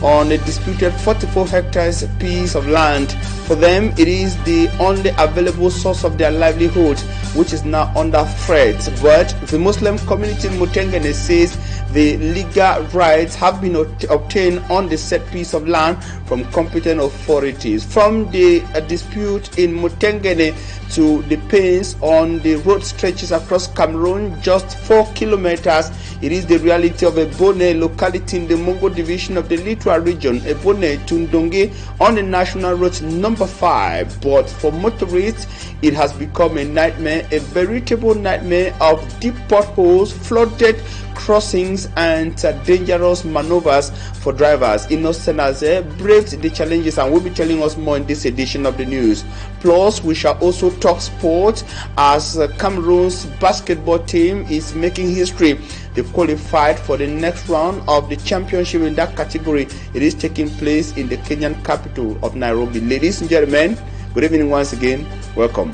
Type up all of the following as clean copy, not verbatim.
on a disputed 44 hectares piece of land. For them, it is the only available source of their livelihood, which is now under threat. But the Muslim community in Mutengene says the legal rights have been obtained on the said piece of land from competent authorities. From the dispute in Mutengene to the pains on the road stretches across Cameroon, just 4 kilometers, it is the reality of Ebone locality in the Mongo division of the Littoral region, Ebone to Ndonge on the national road number 5. But for motorists, it has become a nightmare, a veritable nightmare of deep potholes, flooded crossings and dangerous maneuvers for drivers. Equinoxe braved the challenges and will be telling us more in this edition of the news. Plus, we shall also talk sport as Cameroon's basketball team is making history. They've qualified for the next round of the championship in that category. It is taking place in the Kenyan capital of Nairobi. Ladies and gentlemen, good evening once again. Welcome.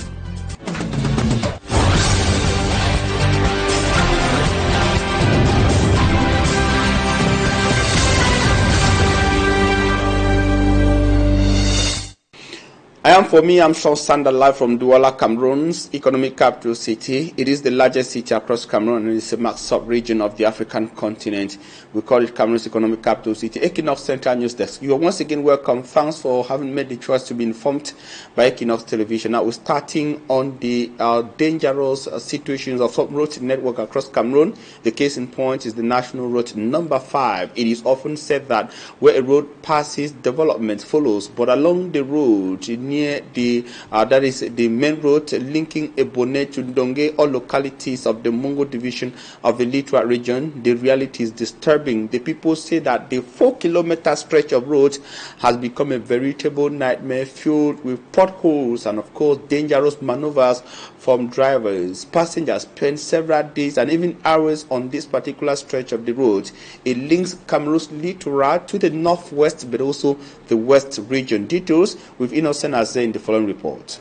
I'm Sean Sander, live from Douala, Cameroon's economic capital city. It is the largest city across Cameroon and it's a sub-region of the African continent. We call it Cameroon's economic capital city. Equinoxe Central News Desk. You are once again welcome. Thanks for having made the choice to be informed by Equinoxe Television. Now we're starting on the dangerous situations of some road network across Cameroon. The case in point is the national road number 5. It is often said that where a road passes, development follows. But along the road near that is the main road linking Ebone to Ndonge, all localities of the Mongo division of the Littoral region, the reality is disturbing. The people say that the 4-kilometer stretch of road has become a veritable nightmare filled with potholes and of course dangerous maneuvers from drivers. Passengers spend several days and even hours on this particular stretch of the road. It links Cameroon's littoral to the northwest but also the west region. Details with Innocent Azay in the following report.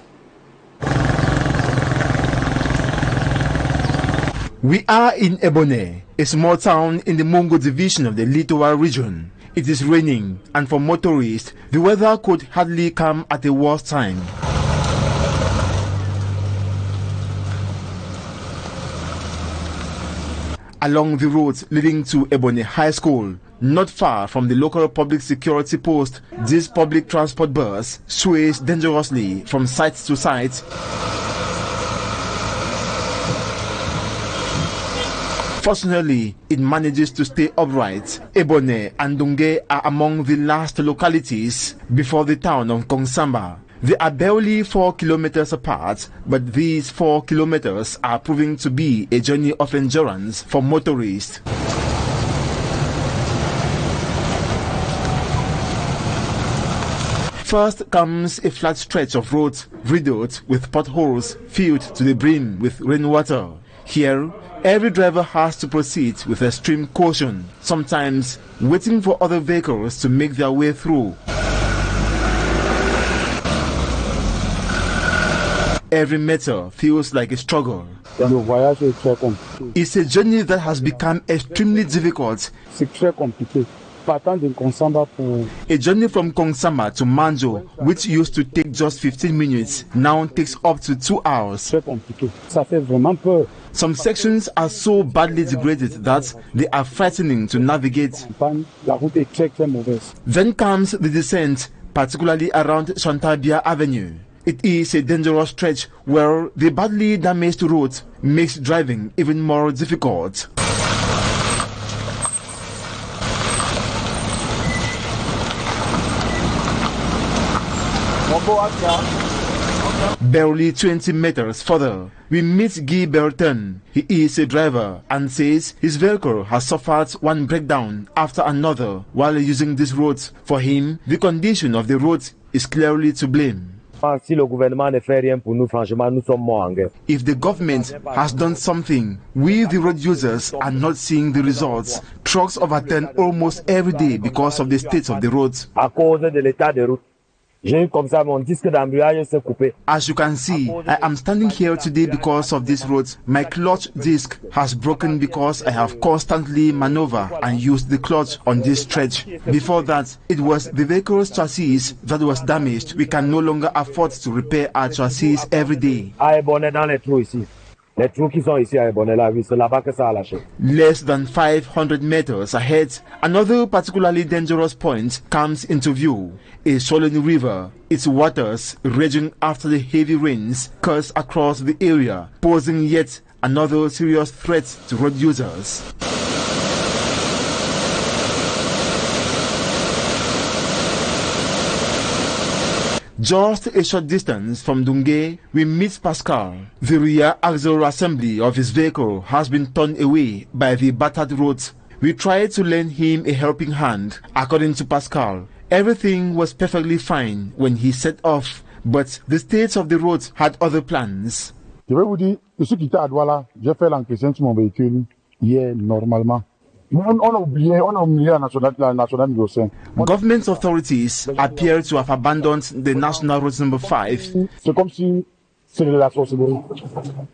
We are in Ebone, a small town in the Mongo division of the Littoral region. It is raining, and for motorists, the weather could hardly come at a worse time. Along the roads leading to Ebone High School, not far from the local public security post, this public transport bus sways dangerously from site to site. Fortunately, it manages to stay upright. Ebone and Ndonge are among the last localities before the town of Kongsamba. They are barely 4 kilometers apart, but these 4 kilometers are proving to be a journey of endurance for motorists. First comes a flat stretch of road riddled with potholes filled to the brim with rainwater. Here, every driver has to proceed with extreme caution, sometimes waiting for other vehicles to make their way through. Every meter feels like a struggle. It's a journey that has become extremely difficult. A journey from Kongsamba to Manjo, which used to take just 15 minutes, now takes up to 2 hours. Some sections are so badly degraded that they are frightening to navigate. Then comes the descent, particularly around Chantabia Avenue. It is a dangerous stretch where the badly damaged road makes driving even more difficult. Barely 20 meters further, we meet Guy Berton. He is a driver and says his vehicle has suffered one breakdown after another while using this road. For him, the condition of the road is clearly to blame. If the government has done something, we the road users are not seeing the results. Trucks overturn almost every day because of the state of the roads. As you can see, I am standing here today because of this road. My clutch disc has broken because I have constantly maneuvered and used the clutch on this stretch. Before that, it was the vehicle's chassis that was damaged. We can no longer afford to repair our chassis every day. Less than 500 meters ahead, another particularly dangerous point comes into view. A swollen river, its waters raging after the heavy rains, curse across the area, posing yet another serious threat to road users. Just a short distance from Dungé, we meet Pascal. The rear axle assembly of his vehicle has been torn away by the battered roads. We tried to lend him a helping hand. According to Pascal, everything was perfectly fine when he set off, but the state of the roads had other plans. Je vais vous dire, je suis quitté à Douala, j'ai fait l'entretien sur mon véhicule hier normalement. Government authorities appear to have abandoned the National Road number 5.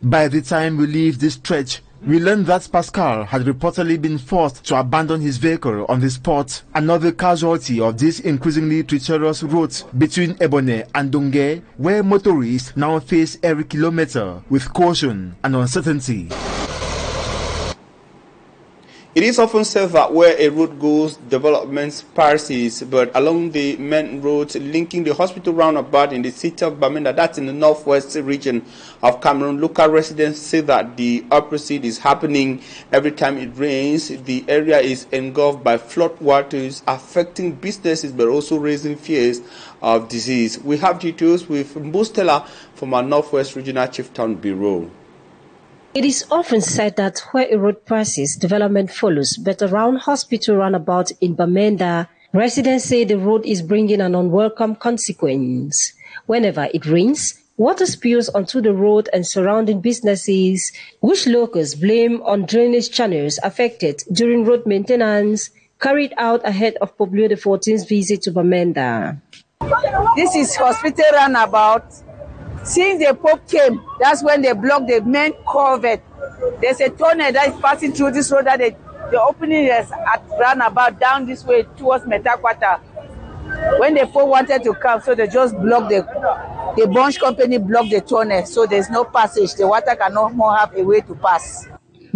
By the time we leave this stretch, we learned that Pascal had reportedly been forced to abandon his vehicle on the spot. Another casualty of this increasingly treacherous route between Ebonyi and Dungé, where motorists now face every kilometer with caution and uncertainty. It is often said that where a road goes, development passes, but along the main road linking the hospital roundabout in the city of Bamenda, that's in the northwest region of Cameroon, local residents say that the opposite is happening. Every time it rains, the area is engulfed by flood waters, affecting businesses but also raising fears of disease. We have details with Mbustela from our Northwest Regional Chieftain Bureau. It is often said that where a road passes, development follows, but around hospital roundabout in Bamenda, residents say the road is bringing an unwelcome consequence. Whenever it rains, water spills onto the road and surrounding businesses, which locals blame on drainage channels affected during road maintenance carried out ahead of Pope Leo XIV's visit to Bamenda. This is hospital roundabout. Since the Pope came, that's when they blocked the main culvert. There's a tunnel that is passing through this road that the opening is at roundabout down this way towards Metakwata. When the Pope wanted to come, so they just blocked the bunch company blocked the tunnel, so there's no passage. The water cannot more have a way to pass.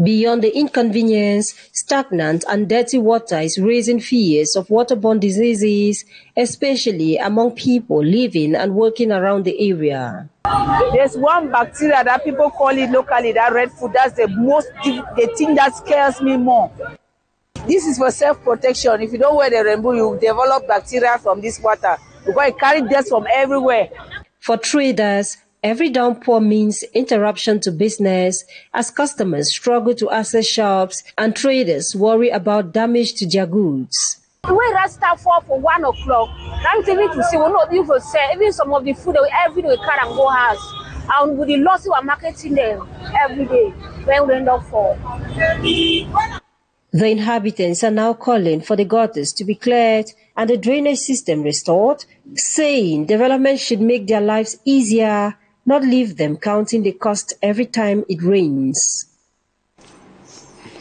Beyond the inconvenience, stagnant and dirty water is raising fears of waterborne diseases, especially among people living and working around the area. There's one bacteria that people call it locally, that red food. That's the thing that scares me more. This is for self-protection. If you don't wear the rainbow, you develop bacteria from this water because it carries dust from everywhere. For traders, every downpour means interruption to business as customers struggle to access shops and traders worry about damage to their goods. The way that start for 1 o'clock, now even to see, we're not able to sell even some of the food that every day we can and go house. And with the losses we're marketing them every day when we end up for. The inhabitants are now calling for the gutters to be cleared and the drainage system restored, saying development should make their lives easier, not leave them counting the cost every time it rains.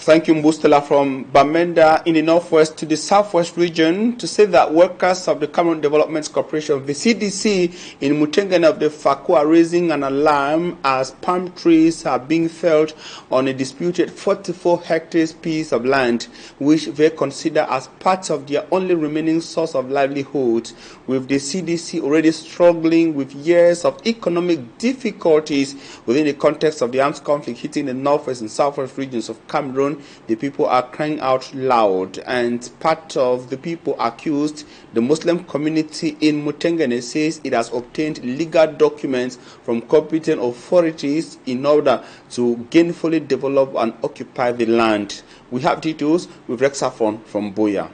Thank you, Mbustela from Bamenda in the northwest to the southwest region to say that workers of the Cameroon Development Corporation, the CDC in Mutengene of the Faku, are raising an alarm as palm trees are being felled on a disputed 44 hectares piece of land, which they consider as part of their only remaining source of livelihood, with the CDC already struggling with years of economic difficulties within the context of the armed conflict hitting the northwest and southwest regions of Cameroon. The people are crying out loud, and part of the people accused, the Muslim community in Mutengene, says it has obtained legal documents from competent authorities in order to gainfully develop and occupy the land. We have details with Rexafon from Boya.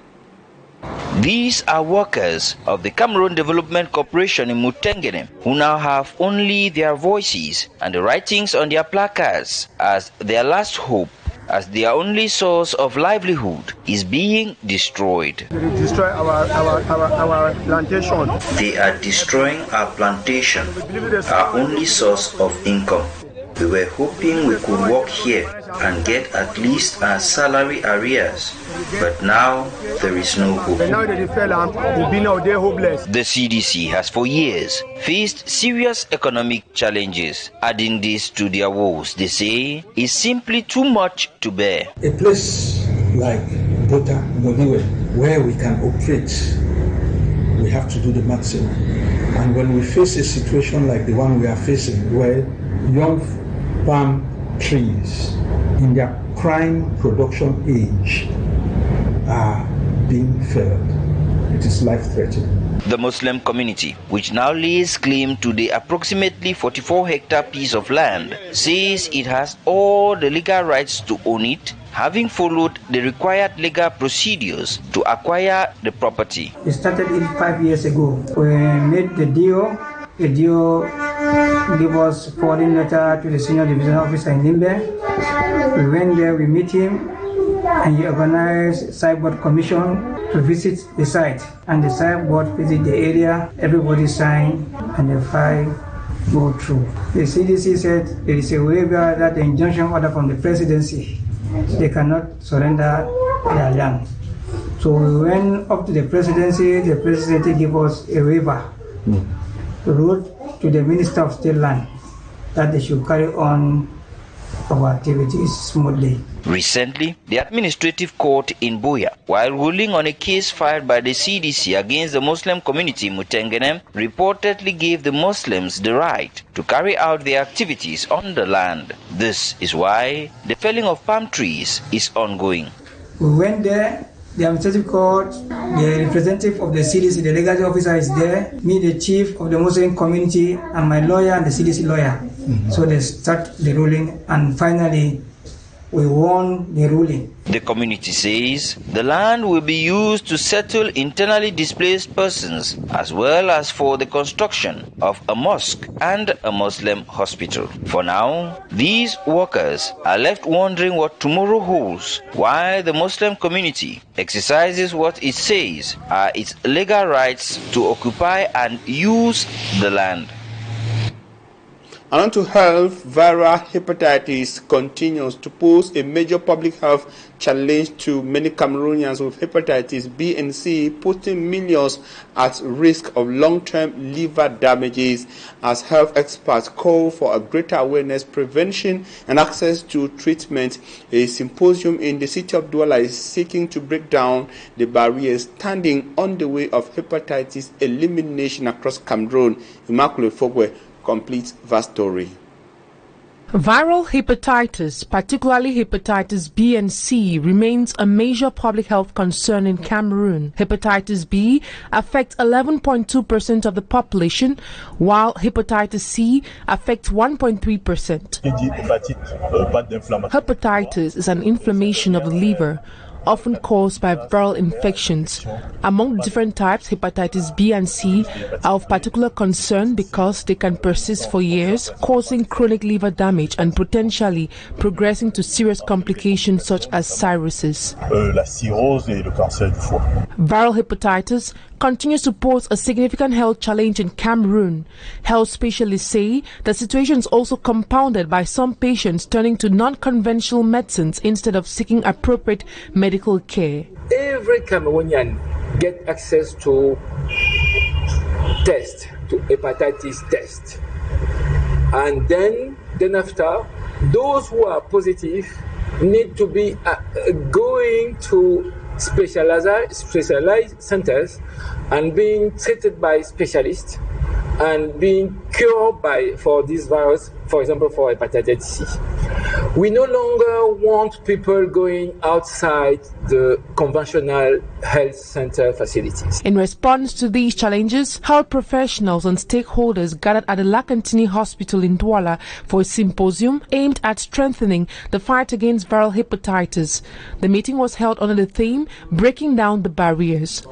These are workers of the Cameroon Development Corporation in Mutengene who now have only their voices and the writings on their placards as their last hope as their only source of livelihood is being destroyed. They destroy our plantation. They are destroying our plantation, our only source of income. We were hoping we could work here and get at least our salary arrears, but now there is no hope. But now they fell and we've been out there hopeless. The CDC has for years faced serious economic challenges. Adding this to their woes, they say, is simply too much to bear. A place like Bota, Moniwe, where we can operate, we have to do the maximum. And when we face a situation like the one we are facing, where young palm trees in their prime production age are being felled, it is life-threatening. The Muslim community, which now lays claim to the approximately 44-hectare piece of land, says it has all the legal rights to own it, having followed the required legal procedures to acquire the property. We started it 5 years ago. We made the deal. The deal gave us forwarding letter to the senior division officer in Limbe. We went there, we meet him, and he organized site board commission to visit the site. And the site board visit the area, everybody signed, and the file go through. The CDC said there is a waiver that the injunction order from the presidency, they cannot surrender their land. So we went up to the presidency gave us a waiver. Wrote to the Minister of State Land that they should carry on our activities smoothly. Recently, the administrative court in Buea, while ruling on a case filed by the CDC against the Muslim community in Mutengenem, reportedly gave the Muslims the right to carry out their activities on the land. This is why the felling of palm trees is ongoing. We went there. The administrative court, the representative of the CDC, the legal officer is there, me, the chief of the Muslim community, and my lawyer and the CDC lawyer. So they start the ruling, and finally we won the ruling. The community says the land will be used to settle internally displaced persons as well as for the construction of a mosque and a Muslim hospital. For now, these workers are left wondering what tomorrow holds, while the Muslim community exercises what it says are its legal rights to occupy and use the land. And on to health, viral hepatitis continues to pose a major public health challenge to many Cameroonians with hepatitis B and C, putting millions at risk of long-term liver damages as health experts call for a greater awareness, prevention, and access to treatment. A symposium in the city of Douala is seeking to break down the barriers standing on the way of hepatitis elimination across Cameroon. Immaculate Fogwe completes that story. Viral hepatitis, particularly hepatitis B and C, remains a major public health concern in Cameroon. Hepatitis B affects 11.2% of the population, while hepatitis C affects 1.3%. Hepatitis is an inflammation of the liver, often caused by viral infections. Among the different types, hepatitis B and C are of particular concern because they can persist for years, causing chronic liver damage and potentially progressing to serious complications such as cirrhosis. Viral hepatitis continues to pose a significant health challenge in Cameroon. Health specialists say the situation is also compounded by some patients turning to non-conventional medicines instead of seeking appropriate medical care. Every Cameroonian get access to test, to hepatitis test. And then after, those who are positive need to be going to specialized centers and being treated by specialists and being cured for this virus, for example, for hepatitis C. We no longer want people going outside the conventional health center facilities. In response to these challenges, health professionals and stakeholders gathered at the Lakantini Hospital in Douala for a symposium aimed at strengthening the fight against viral hepatitis. The meeting was held under the theme Breaking Down the Barriers.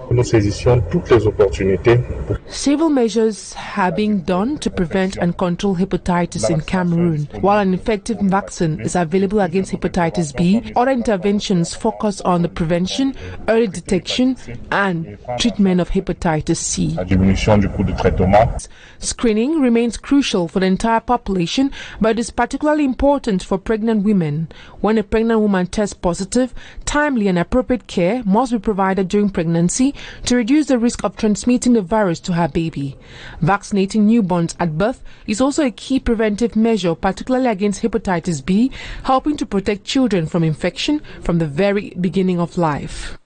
Several measures are being done to prevent and control hepatitis in Cameroon, while an effective vaccine medicine is available against hepatitis B. Other interventions focus on the prevention, early detection, and treatment of hepatitis C. Screening remains crucial for the entire population, but it is particularly important for pregnant women. When a pregnant woman tests positive, timely and appropriate care must be provided during pregnancy to reduce the risk of transmitting the virus to her baby. Vaccinating newborns at birth is also a key preventive measure, particularly against hepatitis B, helping to protect children from infection from the very beginning of life.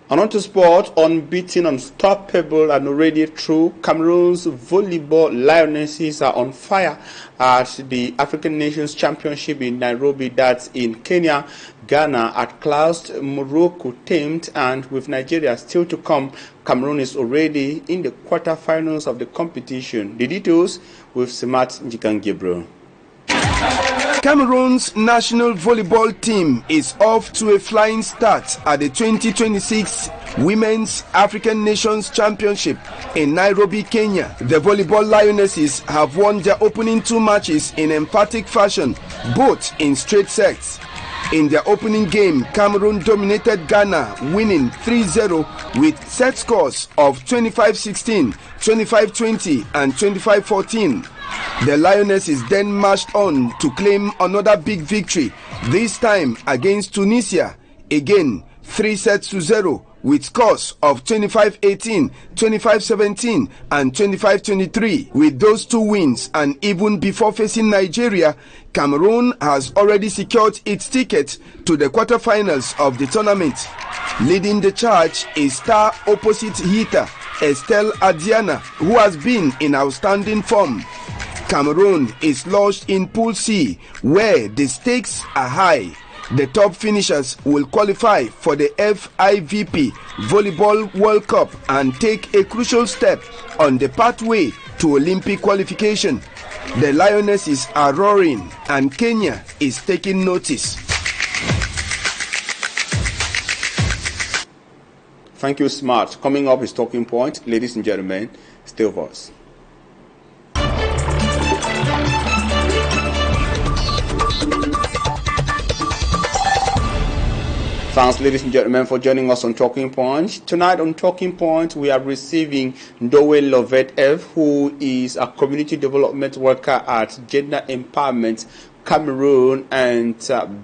And on to sport, unbeaten, unstoppable, and already through, Cameroon's volleyball lionesses are on fire at the African Nations Championship in Nairobi, that's in Kenya. Ghana at closed, Morocco tamed, and with Nigeria still to come, Cameroon is already in the quarterfinals of the competition. The details with Simat Njikangebro. Cameroon's national volleyball team is off to a flying start at the 2026 Women's African Nations Championship in Nairobi, Kenya. The volleyball lionesses have won their opening 2 matches in emphatic fashion, both in straight sets. In their opening game, Cameroon dominated Ghana, winning 3-0 with set scores of 25-16, 25-20 and 25-14. The Lionesses then marched on to claim another big victory, this time against Tunisia, again 3-0 with scores of 25-18, 25-17 and 25-23. With those 2 wins, and even before facing Nigeria, Cameroon has already secured its ticket to the quarterfinals of the tournament. Leading the charge is star opposite hitter Estelle Adiana, who has been in outstanding form. Cameroon is lodged in Pool C, where the stakes are high. The top finishers will qualify for the FIVP Volleyball World Cup and take a crucial step on the pathway to Olympic qualification. The Lionesses are roaring, and Kenya is taking notice. Thank you, Smart. Coming up is Talking Point. Ladies and gentlemen, stay with us. Thanks, ladies and gentlemen, for joining us on Talking Point. Tonight on Talking Point, we are receiving Ndowe Lovett F, who is a community development worker at Gender Empowerment Cameroon, and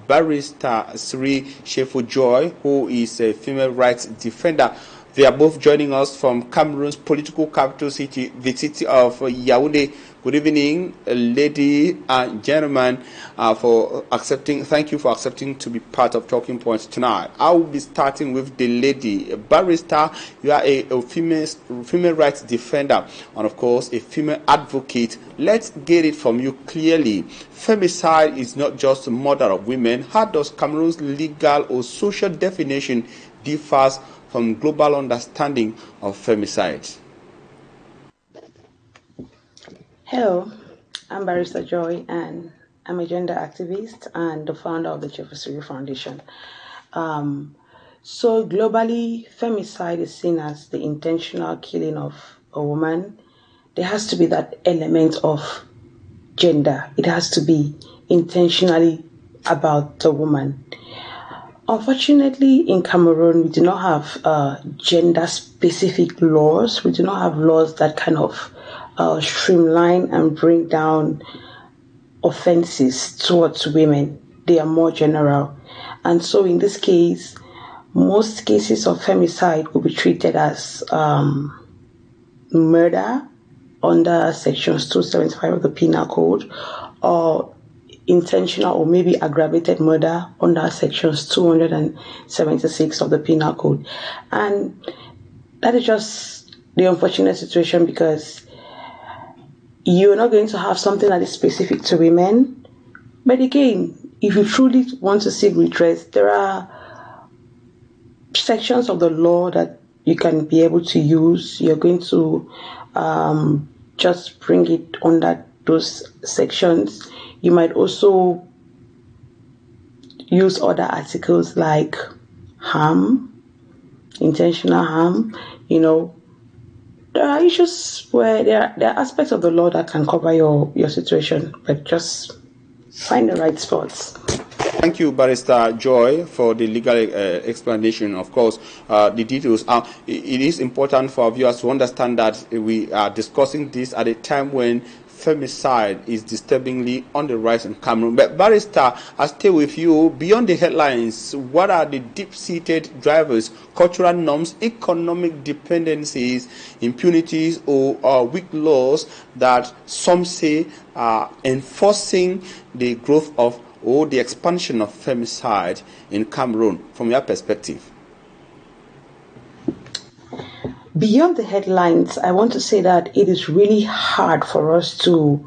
Barrister Sri Shefu Joy, who is a female rights defender. They are both joining us from Cameroon's political capital city, the city of Yaoundé. Good evening, lady and gentlemen, thank you for accepting to be part of Talking Points tonight. I will be starting with the lady. Barrister, you are a female rights defender and, of course, a female advocate. Let's get it from you clearly. Femicide is not just the murder of women. How does Cameroon's legal or social definition differ from global understanding of femicide? Hello, I'm Barrister Joy, and I'm a gender activist and the founder of the Jefferson Foundation. So globally, femicide is seen as the intentional killing of a woman. There has to be that element of gender. It has to be intentionally about the woman. Unfortunately, in Cameroon, we do not have gender-specific laws. We do not have laws that kind of streamline and bring down offenses towards women. They are more general. And so in this case, most cases of femicide will be treated as murder under sections 275 of the Penal Code, or intentional or maybe aggravated murder under sections 276 of the Penal Code. And that is just the unfortunate situation, because you're not going to have something that is specific to women. But again, if you truly want to seek redress, there are sections of the law that you can be able to use. You're going to just bring it under those sections. You might also use other articles like harm, intentional harm. You know, there are issues where there are aspects of the law that can cover your situation, but just find the right spots. Thank you, Barrister Joy, for the legal explanation. Of course, the details. It is important for our viewers to understand that we are discussing this at a time when femicide is disturbingly on the rise in Cameroon. But Barrister, I stay with you. Beyond the headlines, what are the deep-seated drivers, cultural norms, economic dependencies, impunities, or weak laws that some say are enforcing the growth of or the expansion of femicide in Cameroon, from your perspective? Beyond the headlines, I want to say that it is really hard for us to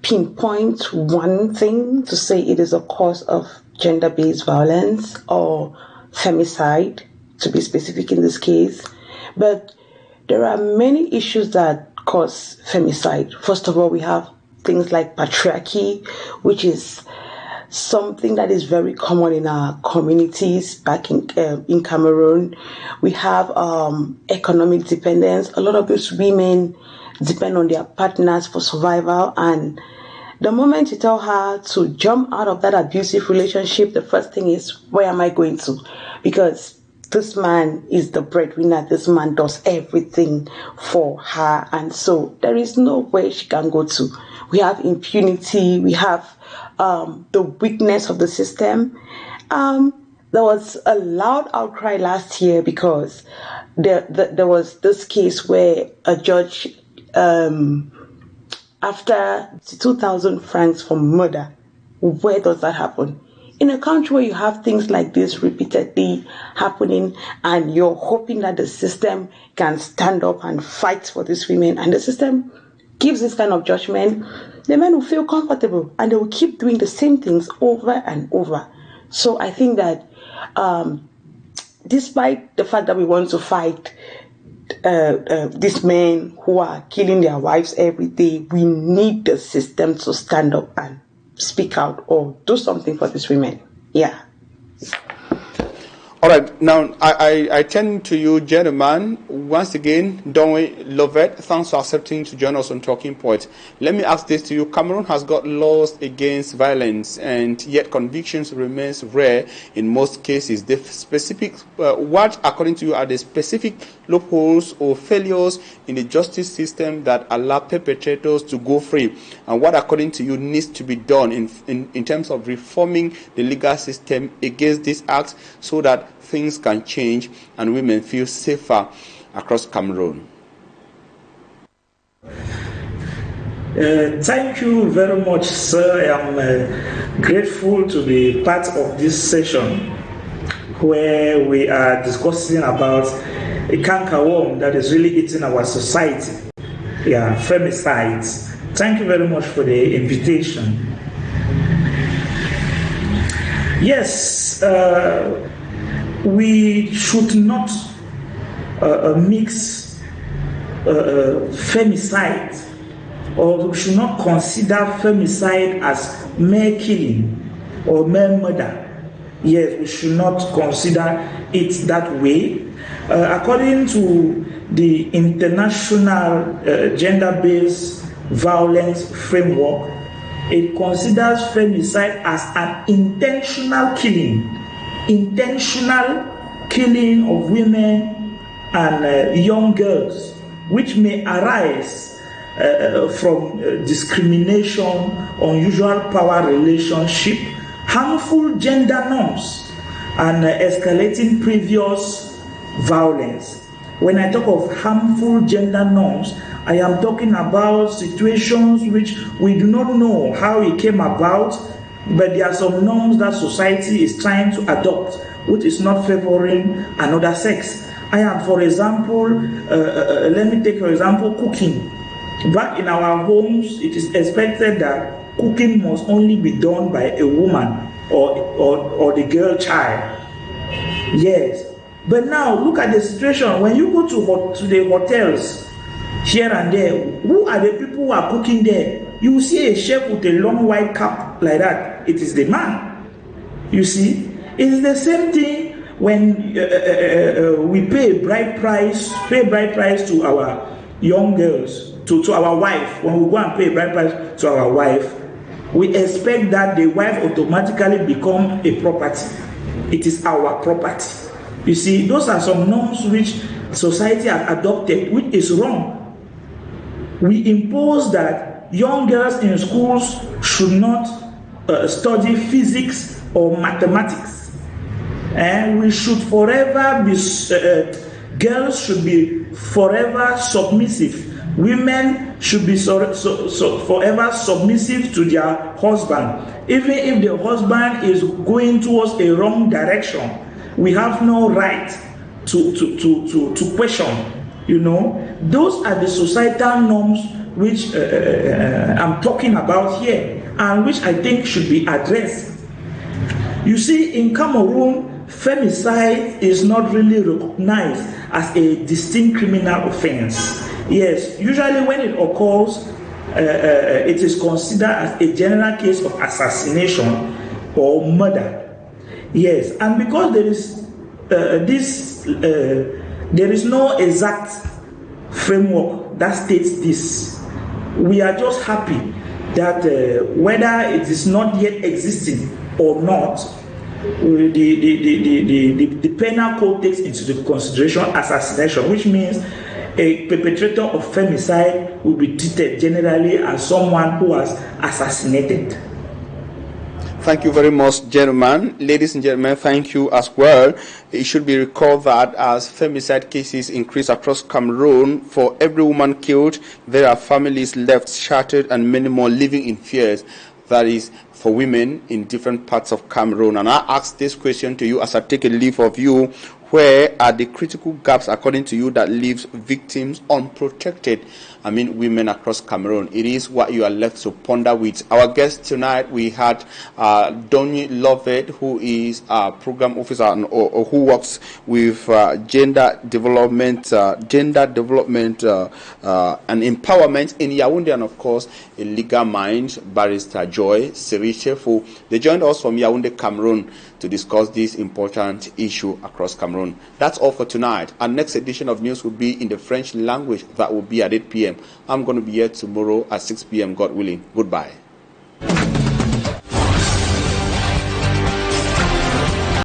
pinpoint one thing to say it is a cause of gender-based violence or femicide, to be specific in this case. But there are many issues that cause femicide. First of all, we have things like patriarchy, which is something that is very common in our communities back in Cameroon. We have economic dependence. A lot of those women depend on their partners for survival, and the moment you tell her to jump out of that abusive relationship, the first thing is, where am I going to? Because this man is the breadwinner. This man does everything for her, and so there is nowhere she can go to. We have impunity. We have the weakness of the system. There was a loud outcry last year because there was this case where a judge, after 2,000 francs for murder. Where does that happen? In a country where you have things like this repeatedly happening and you're hoping that the system can stand up and fight for these women, and the system gives this kind of judgment, the men will feel comfortable and they will keep doing the same things over and over. So I think that despite the fact that we want to fight these men who are killing their wives every day, we need the system to stand up and speak out or do something for these women. Yeah. All right, now I turn to you, gentlemen. Once again, Donwe Lovett, thanks for accepting to join us on Talking Point. Let me ask this to you. Cameroon has got laws against violence, and yet convictions remains rare in most cases. The specific, what, according to you, are the specific loopholes or failures in the justice system that allow perpetrators to go free? And what, according to you, needs to be done in terms of reforming the legal system against these acts so that things can change and women feel safer across Cameroon? Thank you very much, sir. I'm grateful to be part of this session where we are discussing about a cankerworm that is really eating our society. Yeah, femicides. Thank you very much for the invitation. Yes, we should not mix femicide, or we should not consider femicide as mere killing or mere murder. Yes, we should not consider it that way. According to the International Gender-Based Violence Framework, it considers femicide as an intentional killing of women and young girls, which may arise from discrimination, unusual power relationship, harmful gender norms, and escalating previous violence. When I talk of harmful gender norms, I am talking about situations which we do not know how it came about, but there are some norms that society is trying to adopt, which is not favoring another sex. I am, for example, let me take for example cooking. Back in our homes, it is expected that cooking must only be done by a woman or the girl child. Yes, but now look at the situation. When you go to the hotels here and there, who are the people who are cooking there? You will see a chef with a long white cap like that. It is the man. You see, it is the same thing when we pay bride price to our young girls, to our wife. When we go and pay bride price to our wife, we expect that the wife automatically become a property. It is our property. You see, those are some norms which society has adopted, which is wrong. We impose that young girls in schools should not study physics or mathematics. And we should forever be, girls should be forever submissive. Women should be forever submissive to their husband. Even if the husband is going towards a wrong direction, we have no right to question. You know, those are the societal norms which I'm talking about here, and which I think should be addressed. You see, in Cameroon, femicide is not really recognized as a distinct criminal offense. Yes, usually when it occurs, it is considered as a general case of assassination or murder. Yes, and because there is no exact framework that states this, we are just happy that whether it is not yet existing or not, the penal code takes into consideration assassination, which means a perpetrator of femicide will be treated generally as someone who has assassinated. Thank you very much, gentlemen. Ladies and gentlemen, thank you as well. It should be recalled that as femicide cases increase across Cameroon, for every woman killed, there are families left shattered and many more living in fears. That is for women in different parts of Cameroon. And I ask this question to you as I take a leave of you. Where are the critical gaps, according to you, that leaves victims unprotected? I mean, women across Cameroon. It is what you are left to ponder with. Our guest tonight, we had Donny Lovett, who is a program officer or who works with gender development and empowerment in Yaoundé, and of course, a legal mind, Barrister Joy Serichefu. They joined us from Yaoundé, Cameroon, to discuss this important issue across Cameroon. That's all for tonight. Our next edition of News will be in the French language. That will be at 8 p.m. I'm going to be here tomorrow at 6 p.m. God willing. Goodbye.